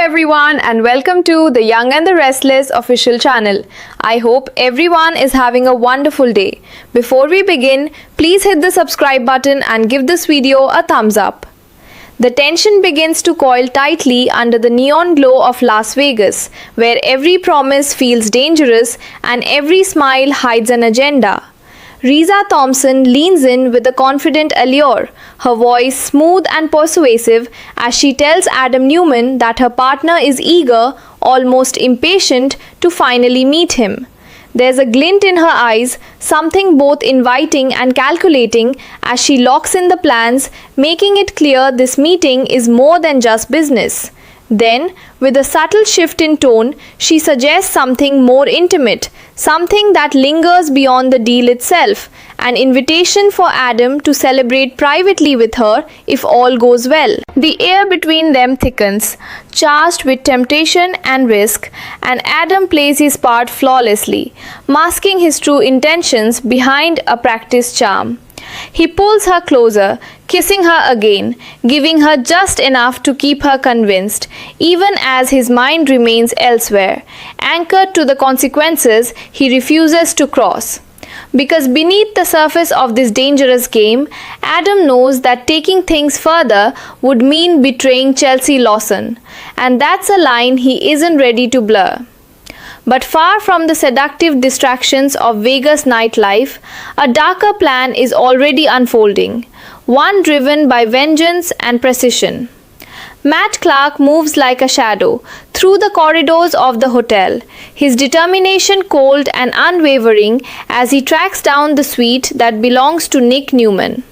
everyone and welcome to the Young and the Restless official channel. I hope everyone is having a wonderful day. Before we begin, please hit the subscribe button and give this video a thumbs up. The tension begins to coil tightly under the neon glow of Las Vegas, where every promise feels dangerous and every smile hides an agenda. Risa Thompson leans in with a confident allure, her voice smooth and persuasive as she tells Adam Newman that her partner is eager, almost impatient, to finally meet him. There's a glint in her eyes, something both inviting and calculating as she locks in the plans, making it clear this meeting is more than just business. Then, with a subtle shift in tone, she suggests something more intimate, something that lingers beyond the deal itself, an invitation for Adam to celebrate privately with her if all goes well. The air between them thickens, charged with temptation and risk, and Adam plays his part flawlessly, masking his true intentions behind a practiced charm. He pulls her closer, kissing her again, giving her just enough to keep her convinced, even as his mind remains elsewhere, anchored to the consequences he refuses to cross. Because beneath the surface of this dangerous game, Adam knows that taking things further would mean betraying Chelsea Lawson, and that's a line he isn't ready to blur. But far from the seductive distractions of Vegas nightlife, a darker plan is already unfolding, one driven by vengeance and precision. Matt Clark moves like a shadow through the corridors of the hotel, his determination cold and unwavering as he tracks down the suite that belongs to Nick Newman.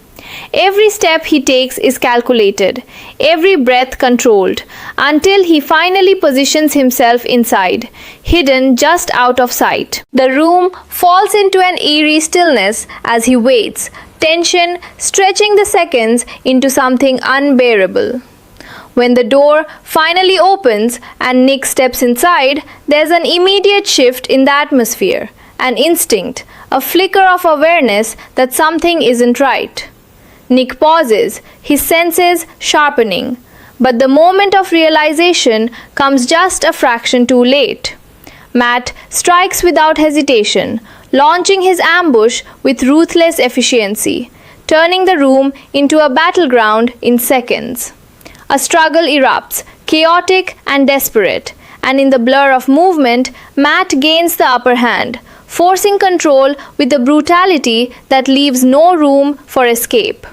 Every step he takes is calculated, every breath controlled, until he finally positions himself inside, hidden just out of sight. The room falls into an eerie stillness as he waits, tension stretching the seconds into something unbearable. When the door finally opens and Nick steps inside, there's an immediate shift in the atmosphere, an instinct, a flicker of awareness that something isn't right. Nick pauses, his senses sharpening, but the moment of realization comes just a fraction too late. Matt strikes without hesitation, launching his ambush with ruthless efficiency, turning the room into a battleground in seconds. A struggle erupts, chaotic and desperate, and in the blur of movement, Matt gains the upper hand, forcing control with a brutality that leaves no room for escape.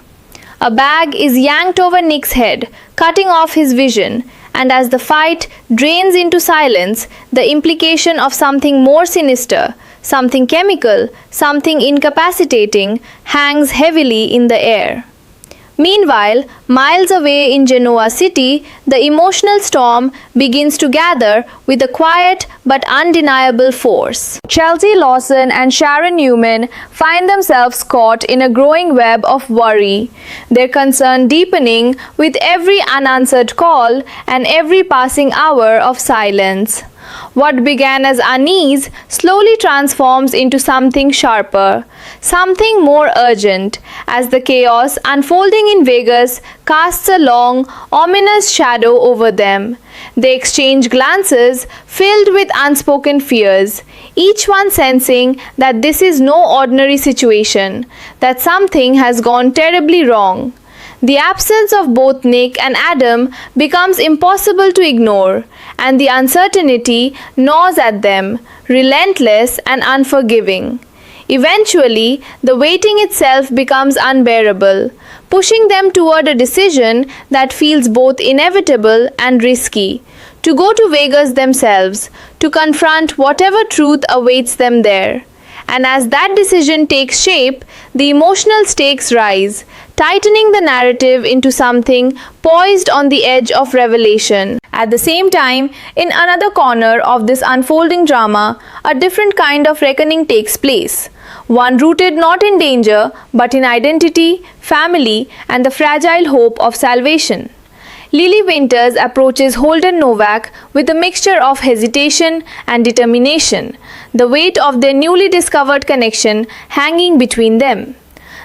A bag is yanked over Nick's head, cutting off his vision, and as the fight drains into silence, the implication of something more sinister, something chemical, something incapacitating, hangs heavily in the air. Meanwhile, miles away in Genoa City, the emotional storm begins to gather with a quiet but undeniable force. Chelsea Lawson and Sharon Newman find themselves caught in a growing web of worry, their concern deepening with every unanswered call and every passing hour of silence. What began as unease slowly transforms into something sharper, something more urgent, as the chaos unfolding in Vegas casts a long, ominous shadow over them. They exchange glances filled with unspoken fears, each one sensing that this is no ordinary situation, that something has gone terribly wrong. The absence of both Nick and Adam becomes impossible to ignore, and the uncertainty gnaws at them, relentless and unforgiving. Eventually, the waiting itself becomes unbearable, pushing them toward a decision that feels both inevitable and risky. To go to Vegas themselves, to confront whatever truth awaits them there. And as that decision takes shape, the emotional stakes rise, tightening the narrative into something poised on the edge of revelation. At the same time, in another corner of this unfolding drama, a different kind of reckoning takes place. One rooted not in danger, but in identity, family, and the fragile hope of salvation. Lily Winters approaches Holden Novak with a mixture of hesitation and determination, the weight of their newly discovered connection hanging between them.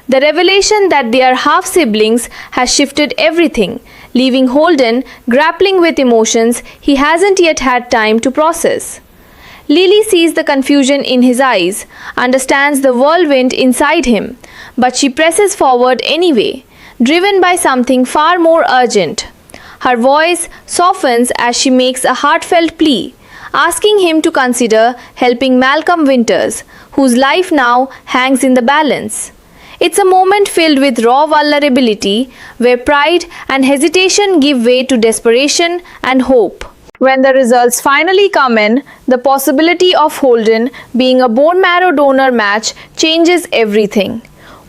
The revelation that they are half-siblings has shifted everything, leaving Holden grappling with emotions he hasn't yet had time to process. Lily sees the confusion in his eyes, understands the whirlwind inside him, but she presses forward anyway, driven by something far more urgent. Her voice softens as she makes a heartfelt plea, asking him to consider helping Malcolm Winters, whose life now hangs in the balance. It's a moment filled with raw vulnerability, where pride and hesitation give way to desperation and hope. When the results finally come in, the possibility of Holden being a bone marrow donor match changes everything,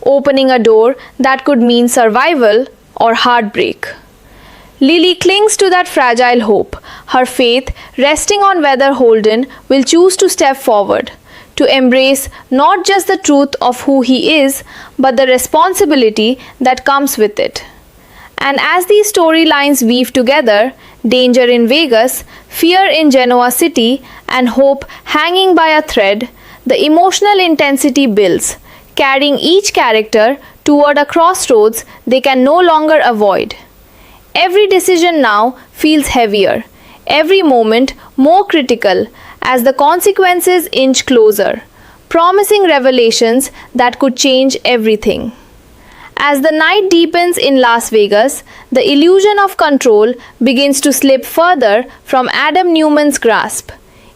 opening a door that could mean survival or heartbreak. Lily clings to that fragile hope, her faith resting on whether Holden will choose to step forward, to embrace not just the truth of who he is, but the responsibility that comes with it. And as these storylines weave together, danger in Vegas, fear in Genoa City, and hope hanging by a thread, the emotional intensity builds, carrying each character toward a crossroads they can no longer avoid. Every decision now feels heavier, every moment more critical as the consequences inch closer, promising revelations that could change everything. As the night deepens in Las Vegas, the illusion of control begins to slip further from Adam Newman's grasp,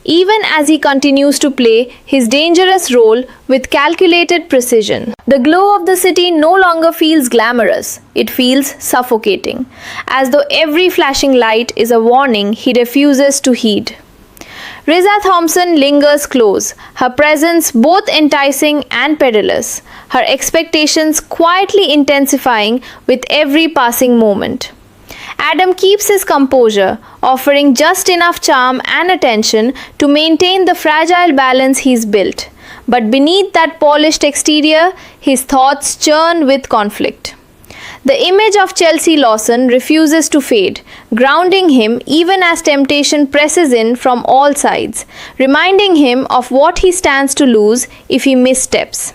even as he continues to play his dangerous role with calculated precision. The glow of the city no longer feels glamorous, it feels suffocating, as though every flashing light is a warning he refuses to heed. Riza Thompson lingers close, her presence both enticing and perilous, her expectations quietly intensifying with every passing moment. Adam keeps his composure, offering just enough charm and attention to maintain the fragile balance he's built. But beneath that polished exterior, his thoughts churn with conflict. The image of Chelsea Lawson refuses to fade, grounding him even as temptation presses in from all sides, reminding him of what he stands to lose if he missteps.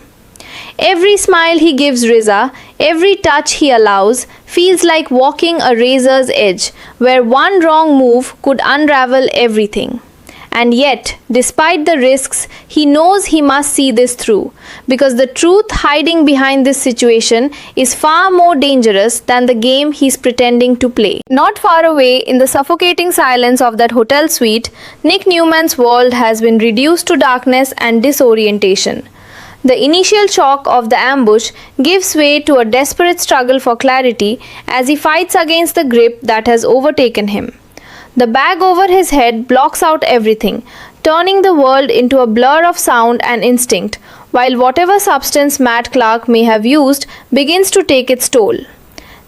Every smile he gives Riza, every touch he allows, feels like walking a razor's edge, where one wrong move could unravel everything. And yet, despite the risks, he knows he must see this through, because the truth hiding behind this situation is far more dangerous than the game he's pretending to play. Not far away, in the suffocating silence of that hotel suite, Nick Newman's world has been reduced to darkness and disorientation. The initial shock of the ambush gives way to a desperate struggle for clarity as he fights against the grip that has overtaken him. The bag over his head blocks out everything, turning the world into a blur of sound and instinct, while whatever substance Matt Clark may have used begins to take its toll.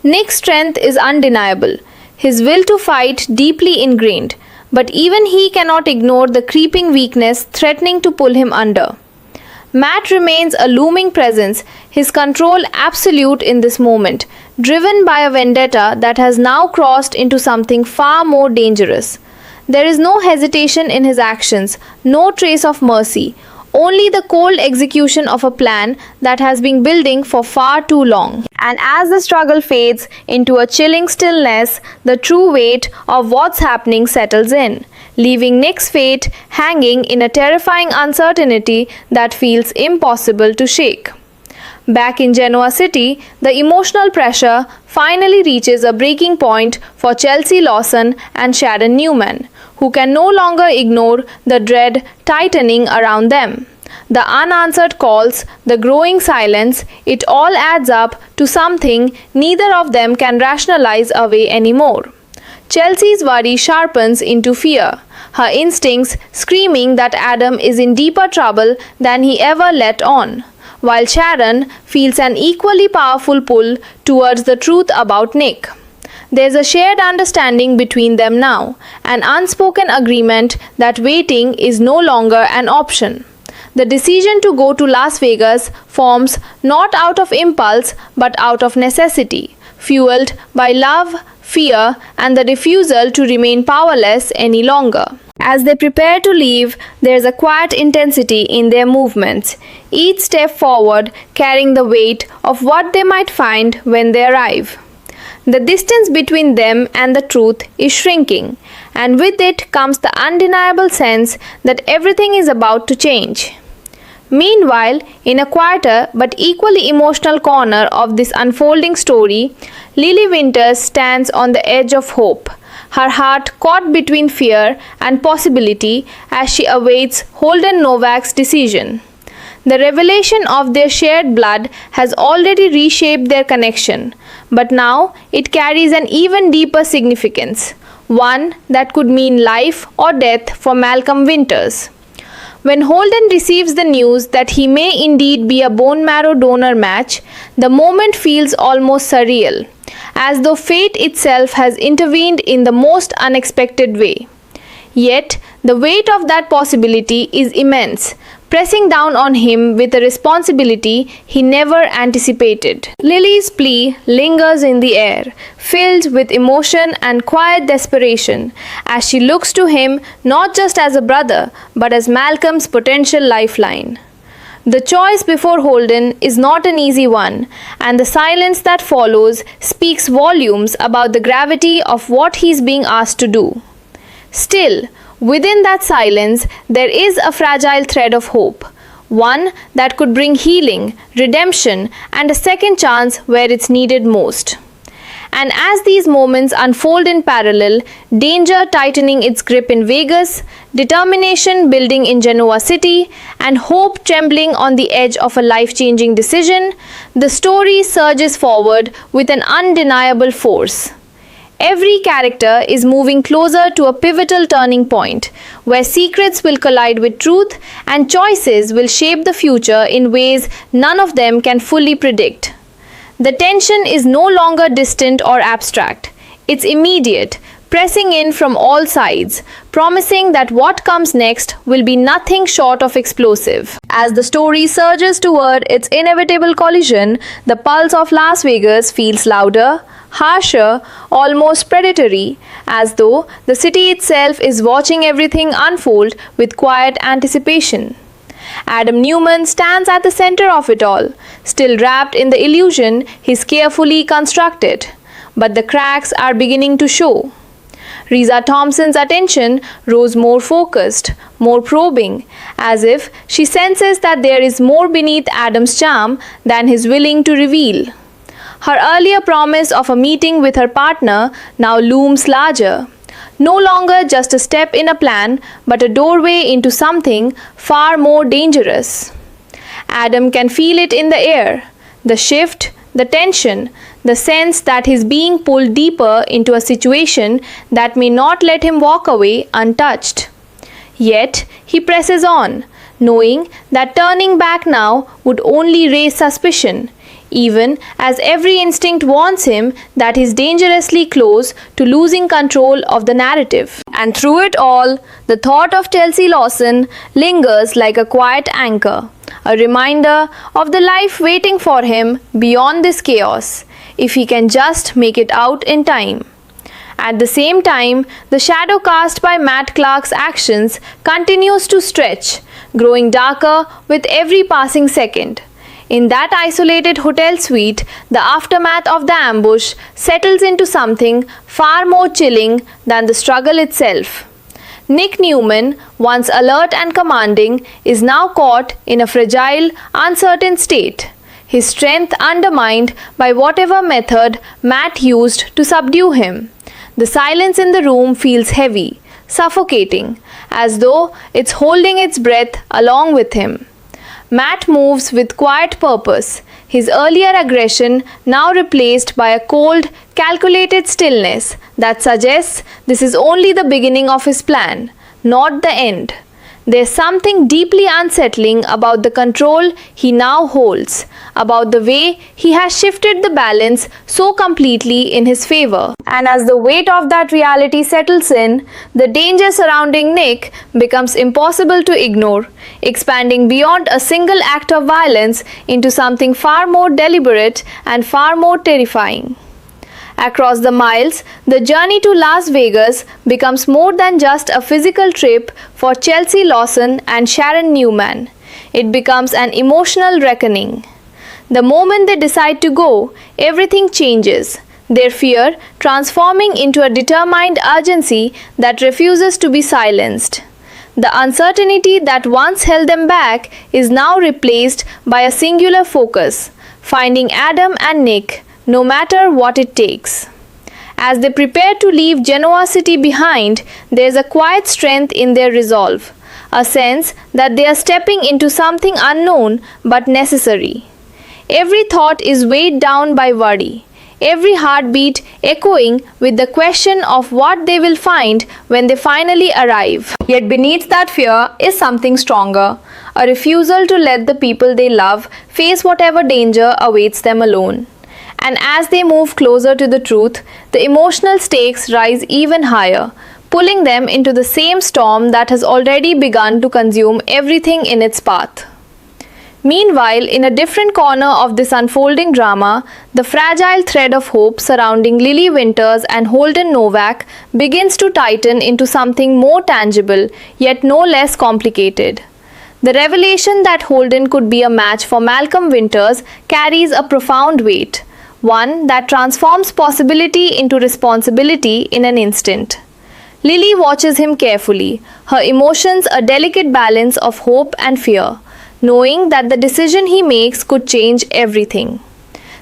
Nick's strength is undeniable, his will to fight deeply ingrained, but even he cannot ignore the creeping weakness threatening to pull him under. Matt remains a looming presence, his control absolute in this moment, driven by a vendetta that has now crossed into something far more dangerous. There is no hesitation in his actions, no trace of mercy, only the cold execution of a plan that has been building for far too long. And as the struggle fades into a chilling stillness, the true weight of what's happening settles in, leaving Nick's fate hanging in a terrifying uncertainty that feels impossible to shake. Back in Genoa City, the emotional pressure finally reaches a breaking point for Chelsea Lawson and Sharon Newman, who can no longer ignore the dread tightening around them. The unanswered calls, the growing silence, it all adds up to something neither of them can rationalize away anymore. Chelsea's worry sharpens into fear, her instincts screaming that Adam is in deeper trouble than he ever let on, while Sharon feels an equally powerful pull towards the truth about Nick. There's a shared understanding between them now, an unspoken agreement that waiting is no longer an option. The decision to go to Las Vegas forms not out of impulse but out of necessity, fueled by love, fear, and the refusal to remain powerless any longer. As they prepare to leave, there is a quiet intensity in their movements, each step forward carrying the weight of what they might find when they arrive. The distance between them and the truth is shrinking, and with it comes the undeniable sense that everything is about to change. Meanwhile, in a quieter but equally emotional corner of this unfolding story, Lily Winters stands on the edge of hope, her heart caught between fear and possibility as she awaits Holden Novak's decision. The revelation of their shared blood has already reshaped their connection, but now it carries an even deeper significance, one that could mean life or death for Malcolm Winters. When Holden receives the news that he may indeed be a bone marrow donor match, the moment feels almost surreal, as though fate itself has intervened in the most unexpected way. Yet, the weight of that possibility is immense, pressing down on him with a responsibility he never anticipated. Lily's plea lingers in the air, filled with emotion and quiet desperation, as she looks to him not just as a brother, but as Malcolm's potential lifeline. The choice before Holden is not an easy one, and the silence that follows speaks volumes about the gravity of what he's being asked to do. Still, within that silence, there is a fragile thread of hope, one that could bring healing, redemption, and a second chance where it's needed most. And as these moments unfold in parallel, danger tightening its grip in Vegas, determination building in Genoa City, and hope trembling on the edge of a life-changing decision, the story surges forward with an undeniable force. Every character is moving closer to a pivotal turning point, where secrets will collide with truth and choices will shape the future in ways none of them can fully predict. The tension is no longer distant or abstract. It's immediate, pressing in from all sides, promising that what comes next will be nothing short of explosive. As the story surges toward its inevitable collision, the pulse of Las Vegas feels louder, harsher, almost predatory, as though the city itself is watching everything unfold with quiet anticipation. Adam Newman stands at the center of it all, still wrapped in the illusion he's carefully constructed. But the cracks are beginning to show. Risa Thompson's attention grows more focused, more probing, as if she senses that there is more beneath Adam's charm than he's willing to reveal. Her earlier promise of a meeting with her partner now looms larger, no longer just a step in a plan, but a doorway into something far more dangerous. Adam can feel it in the air, the shift, the tension, the sense that he's being pulled deeper into a situation that may not let him walk away untouched. Yet, he presses on, knowing that turning back now would only raise suspicion, even as every instinct warns him that he's dangerously close to losing control of the narrative. And through it all, the thought of Chelsea Lawson lingers like a quiet anchor, a reminder of the life waiting for him beyond this chaos, if he can just make it out in time. At the same time, the shadow cast by Matt Clark's actions continues to stretch, growing darker with every passing second. In that isolated hotel suite, the aftermath of the ambush settles into something far more chilling than the struggle itself. Nick Newman, once alert and commanding, is now caught in a fragile, uncertain state, his strength undermined by whatever method Matt used to subdue him. The silence in the room feels heavy, suffocating, as though it's holding its breath along with him. Matt moves with quiet purpose, his earlier aggression now replaced by a cold, calculated stillness that suggests this is only the beginning of his plan, not the end. There's something deeply unsettling about the control he now holds, about the way he has shifted the balance so completely in his favor. And as the weight of that reality settles in, the danger surrounding Nick becomes impossible to ignore, expanding beyond a single act of violence into something far more deliberate and far more terrifying. Across the miles, the journey to Las Vegas becomes more than just a physical trip for Chelsea Lawson and Sharon Newman. It becomes an emotional reckoning. The moment they decide to go, everything changes. their fear transforming into a determined urgency that refuses to be silenced. The uncertainty that once held them back is now replaced by a singular focus, finding Adam and Nick, no matter what it takes. As they prepare to leave Genoa City behind, there is a quiet strength in their resolve, a sense that they are stepping into something unknown but necessary. Every thought is weighed down by worry, every heartbeat echoing with the question of what they will find when they finally arrive. Yet beneath that fear is something stronger, a refusal to let the people they love face whatever danger awaits them alone. And as they move closer to the truth, the emotional stakes rise even higher, pulling them into the same storm that has already begun to consume everything in its path. Meanwhile, in a different corner of this unfolding drama, the fragile thread of hope surrounding Lily Winters and Holden Novak begins to tighten into something more tangible, yet no less complicated. The revelation that Holden could be a match for Malcolm Winters carries a profound weight, one that transforms possibility into responsibility in an instant. Lily watches him carefully, her emotions a delicate balance of hope and fear, knowing that the decision he makes could change everything.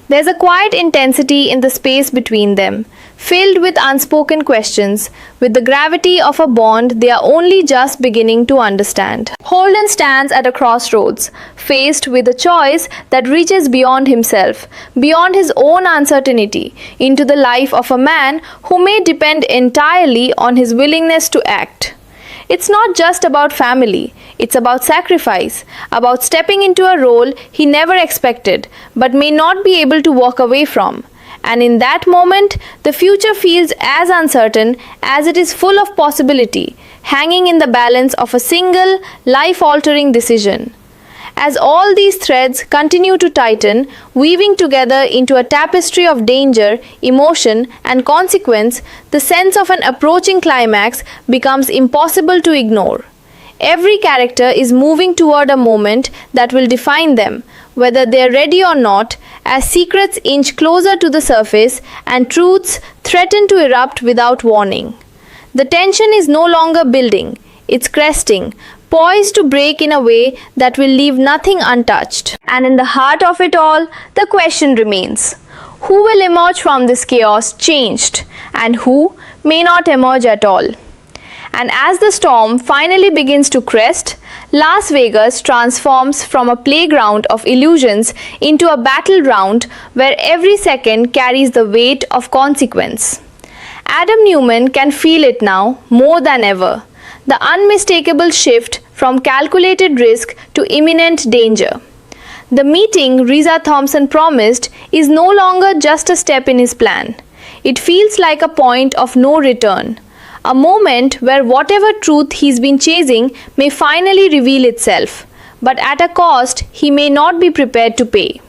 There's a quiet intensity in the space between them, filled with unspoken questions, with the gravity of a bond they are only just beginning to understand. Holden stands at a crossroads, faced with a choice that reaches beyond himself, beyond his own uncertainty, into the life of a man who may depend entirely on his willingness to act. It's not just about family, it's about sacrifice, about stepping into a role he never expected but may not be able to walk away from. And in that moment, the future feels as uncertain as it is full of possibility, hanging in the balance of a single, life-altering decision. As all these threads continue to tighten, weaving together into a tapestry of danger, emotion, and consequence, the sense of an approaching climax becomes impossible to ignore. Every character is moving toward a moment that will define them, whether they are ready or not, as secrets inch closer to the surface and truths threaten to erupt without warning. The tension is no longer building, it's cresting, poised to break in a way that will leave nothing untouched. And in the heart of it all, the question remains: who will emerge from this chaos changed, and who may not emerge at all? And as the storm finally begins to crest, Las Vegas transforms from a playground of illusions into a battleground where every second carries the weight of consequence. Adam Newman can feel it now more than ever, the unmistakable shift from calculated risk to imminent danger. The meeting Reza Thompson promised is no longer just a step in his plan. It feels like a point of no return, a moment where whatever truth he's been chasing may finally reveal itself, but at a cost he may not be prepared to pay.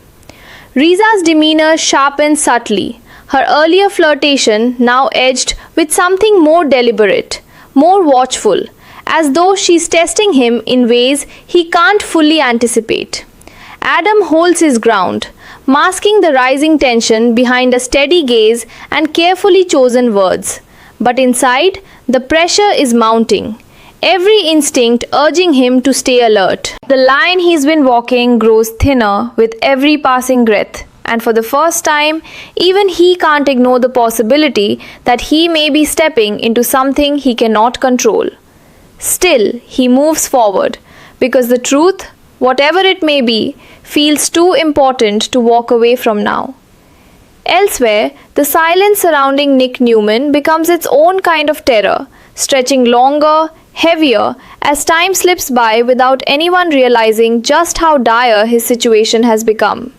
Reza's demeanor sharpens subtly, her earlier flirtation now edged with something more deliberate, more watchful, as though she's testing him in ways he can't fully anticipate. Adam holds his ground, masking the rising tension behind a steady gaze and carefully chosen words. But inside, the pressure is mounting, every instinct urging him to stay alert. The line he's been walking grows thinner with every passing breath, and for the first time, even he can't ignore the possibility that he may be stepping into something he cannot control. Still, he moves forward, because the truth, whatever it may be, feels too important to walk away from now. Elsewhere, the silence surrounding Nick Newman becomes its own kind of terror, stretching longer, heavier, as time slips by without anyone realizing just how dire his situation has become.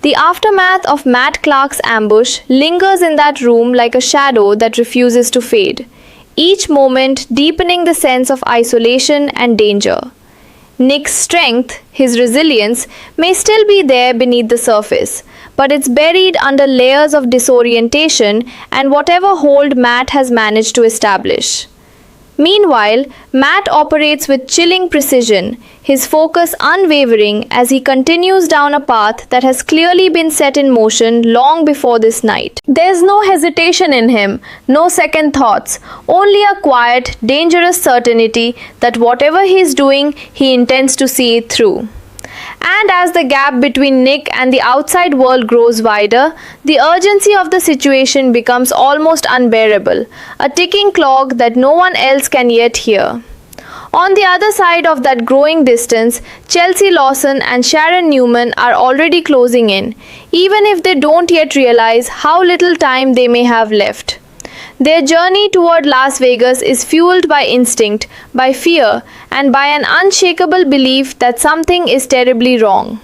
The aftermath of Matt Clark's ambush lingers in that room like a shadow that refuses to fade, each moment deepening the sense of isolation and danger. Nick's strength, his resilience, may still be there beneath the surface, but it's buried under layers of disorientation and whatever hold Matt has managed to establish. Meanwhile, Matt operates with chilling precision, his focus unwavering as he continues down a path that has clearly been set in motion long before this night. There's no hesitation in him, no second thoughts, only a quiet, dangerous certainty that whatever he is doing, he intends to see it through. And as the gap between Nick and the outside world grows wider, the urgency of the situation becomes almost unbearable, a ticking clock that no one else can yet hear. On the other side of that growing distance, Chelsea Lawson and Sharon Newman are already closing in, even if they don't yet realize how little time they may have left. Their journey toward Las Vegas is fueled by instinct, by fear, and by an unshakable belief that something is terribly wrong.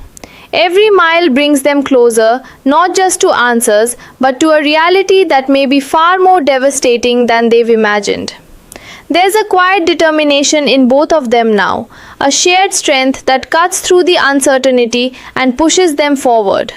Every mile brings them closer, not just to answers, but to a reality that may be far more devastating than they've imagined. There's a quiet determination in both of them now, a shared strength that cuts through the uncertainty and pushes them forward.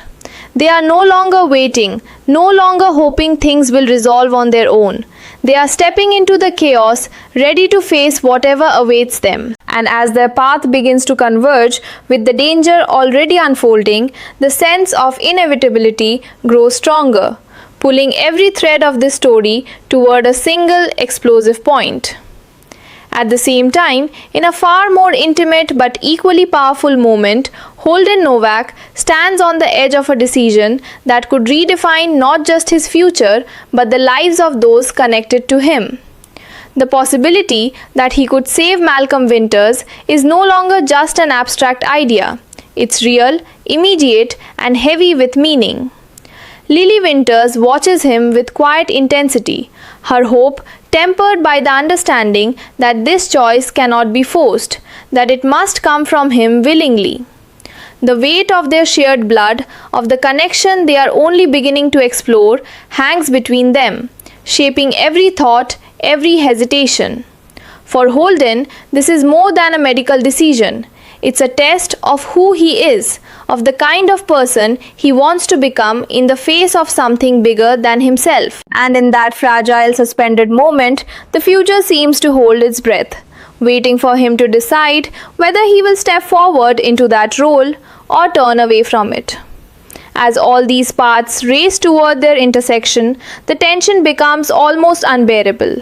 They are no longer waiting, no longer hoping things will resolve on their own. They are stepping into the chaos, ready to face whatever awaits them. And as their path begins to converge, with the danger already unfolding, the sense of inevitability grows stronger, pulling every thread of this story toward a single explosive point. At the same time, in a far more intimate but equally powerful moment, Holden Novak stands on the edge of a decision that could redefine not just his future but the lives of those connected to him. The possibility that he could save Malcolm Winters is no longer just an abstract idea. It's real, immediate, and heavy with meaning. Lily Winters watches him with quiet intensity, her hope tempered by the understanding that this choice cannot be forced, that it must come from him willingly. The weight of their shared blood, of the connection they are only beginning to explore, hangs between them, shaping every thought, every hesitation. For Holden, this is more than a medical decision. It's a test of who he is, of the kind of person he wants to become in the face of something bigger than himself. And in that fragile, suspended moment, the future seems to hold its breath, waiting for him to decide whether he will step forward into that role or turn away from it. As all these paths race toward their intersection, the tension becomes almost unbearable,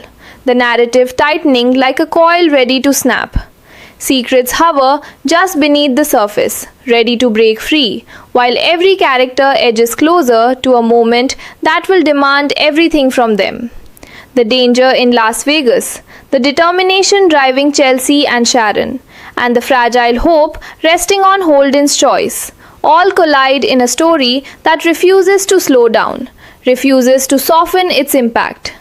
the narrative tightening like a coil ready to snap. Secrets hover just beneath the surface, ready to break free, while every character edges closer to a moment that will demand everything from them. The danger in Las Vegas, the determination driving Chelsea and Sharon, and the fragile hope resting on Holden's choice, all collide in a story that refuses to slow down, refuses to soften its impact.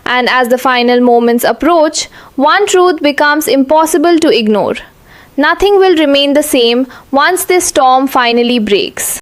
And as the final moments approach, one truth becomes impossible to ignore. Nothing will remain the same once this storm finally breaks.